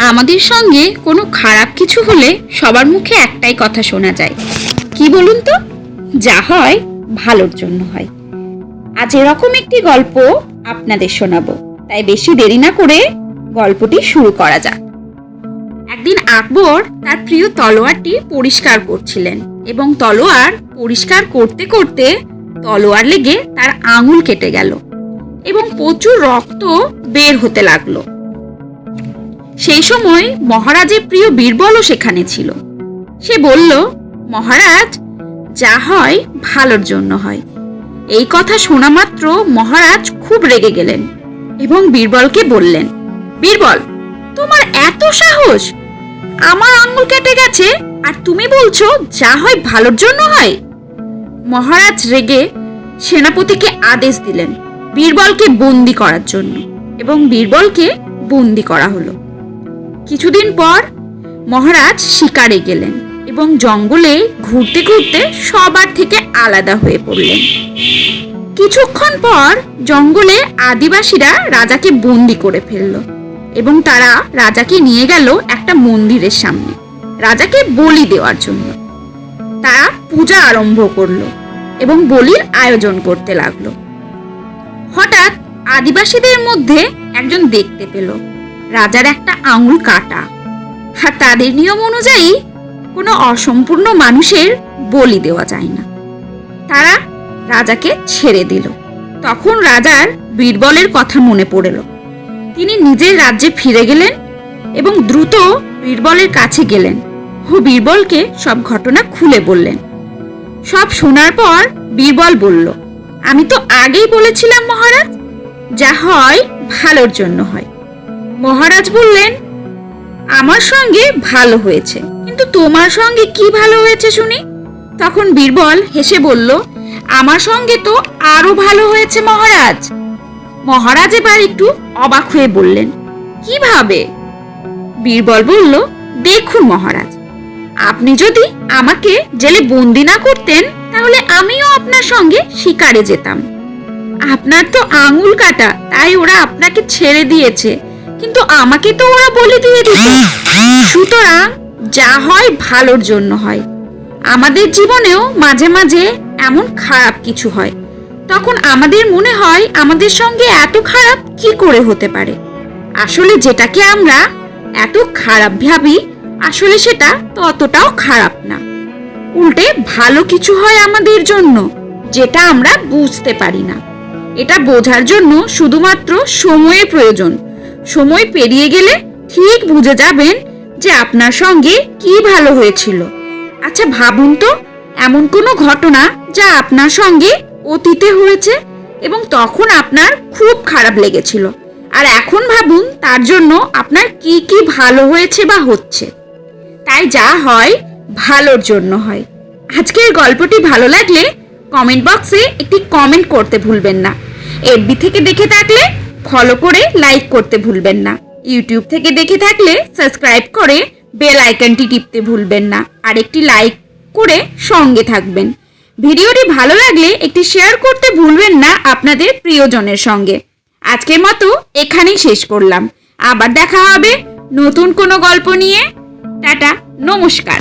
আমাদের সঙ্গে কোনো খারাপ কিছু হলে সবার মুখে একটাই কথা শোনা যায়, কি বলুন তো? যা হয় ভালোর জন্য হয়। আজ এরকম একটি গল্প আপনাদের শোনাবো, তাই বেশি দেরি না করে গল্পটি শুরু করা যাক। একদিন আকবর তার প্রিয় তলোয়ারটি পরিষ্কার করছিলেন এবং তলোয়ার পরিষ্কার করতে করতে তলোয়ার লেগে তার আঙুল কেটে গেল এবং প্রচুর রক্ত বের হতে লাগলো। সেই সময় মহারাজের প্রিয় বীরবলও সেখানে ছিল। সে বলল, মহারাজ, যা হয় ভালোর জন্য হয়। এই কথা শোনা মাত্র মহারাজ খুব রেগে গেলেন এবং বীরবলকে বললেন, বীরবল, তোমার এত সাহস! আমার আঙুল কেটে গেছে আর তুমি বলছো যা হয় ভালোর জন্য হয়? মহারাজ রেগে সেনাপতিকে আদেশ দিলেন বীরবলকে বন্দি করার জন্য এবং বীরবলকে বন্দি করা হলো। কিছুদিন পর মহারাজ শিকারে গেলেন এবং জঙ্গলে ঘুরতে ঘুরতে সবার থেকে আলাদা হয়ে পড়লেন। কিছুক্ষণ পর জঙ্গলে আদিবাসীরা রাজাকে বন্দি করে ফেলল এবং তারা রাজাকে নিয়ে গেল একটা মন্দিরের সামনে রাজাকে বলি দেওয়ার জন্য। তারা পূজা আরম্ভ করলো এবং বলির আয়োজন করতে লাগলো। হঠাৎ আদিবাসীদের মধ্যে একজন দেখতে পেল রাজার একটা আঙুল কাটা, আর তাদের নিয়ম অনুযায়ী কোনো অসম্পূর্ণ মানুষের বলি দেওয়া যায় না। তারা রাজাকে ছেড়ে দিল। তখন রাজার বীরবলের কথা মনে পড়ল। তিনি নিজের রাজ্যে ফিরে গেলেন এবং দ্রুত বীরবলের কাছে গেলেন ও বীরবলকে সব ঘটনা খুলে বললেন। সব শোনার পর বীরবল বলল, আমি তো আগেই বলেছিলাম মহারাজ, যা হয় ভালোর জন্য হয়। মহারাজ বললেন, আমার সঙ্গে ভালো হয়েছে, কিন্তু তোমার সঙ্গে কি ভালো হয়েছে শুনি? তখন বীরবল হেসে বলল, আমার সঙ্গে তো আরো ভালো হয়েছে মহারাজ। মহারাজ এবার একটু অবাক হয়ে বললেন, কিভাবে? বীরবল বলল, দেখুন মহারাজ, আপনি যদি আমাকে জেলে বন্দি না করতেন তাহলে আমিও আপনার সঙ্গে শিকারে যেতাম। আপনার তো আঙুল কাটা, তাই ওরা আপনাকে ছেড়ে দিয়েছে, কিন্তু আমাকে তো ওরা বলে দিয়ে দিত। সুতরাং যা হয় ভালোর জন্য হয়। আমাদের জীবনেও মাঝে মাঝে এমন খারাপ কিছু হয়, তখন আমাদের মনে হয় আমাদের সঙ্গে এত খারাপ কি করে হতে পারে। আসলে যেটাকে আমরা এত খারাপ ভাবি, আসলে সেটা ততটাও খারাপ না। উল্টে ভালো কিছু হয় আমাদের জন্য, যেটা আমরা বুঝতে পারি না। এটা বোঝার জন্য শুধুমাত্র সময়ের প্রয়োজন। সময় পেরিয়ে গেলে ঠিক বুঝে যাবেন যে আপনার সঙ্গে কি ভালো হয়েছিল। আচ্ছা ভাবুন তো, এমন কোনো ঘটনা যা আপনার সঙ্গে অতীতে হয়েছে এবং তখন আপনার খুব খারাপ লেগেছিল, আর এখন ভাবুন তার জন্য আপনার কি কি ভালো হয়েছে বা হচ্ছে। তাই যা হয় ভালোর জন্য হয়। আজকের গল্পটি ভালো লাগলে কমেন্ট বক্সে একটি কমেন্ট করতে ভুলবেন না। এফবি থেকে দেখে থাকলে ফলো করে লাইক করতে ভুলবেন না। ইউটিউব থেকে দেখে থাকলে সাবস্ক্রাইব করে বেল আইকনটি টিপতে ভুলবেন না, আর একটি লাইক করে সঙ্গে থাকবেন। ভিডিওটি ভালো লাগলে একটি শেয়ার করতে ভুলবেন না আপনাদের প্রিয়জনের সঙ্গে। আজকের মতো এখানেই শেষ করলাম। আবার দেখা হবে নতুন কোনো গল্প নিয়ে। টাটা, নমস্কার।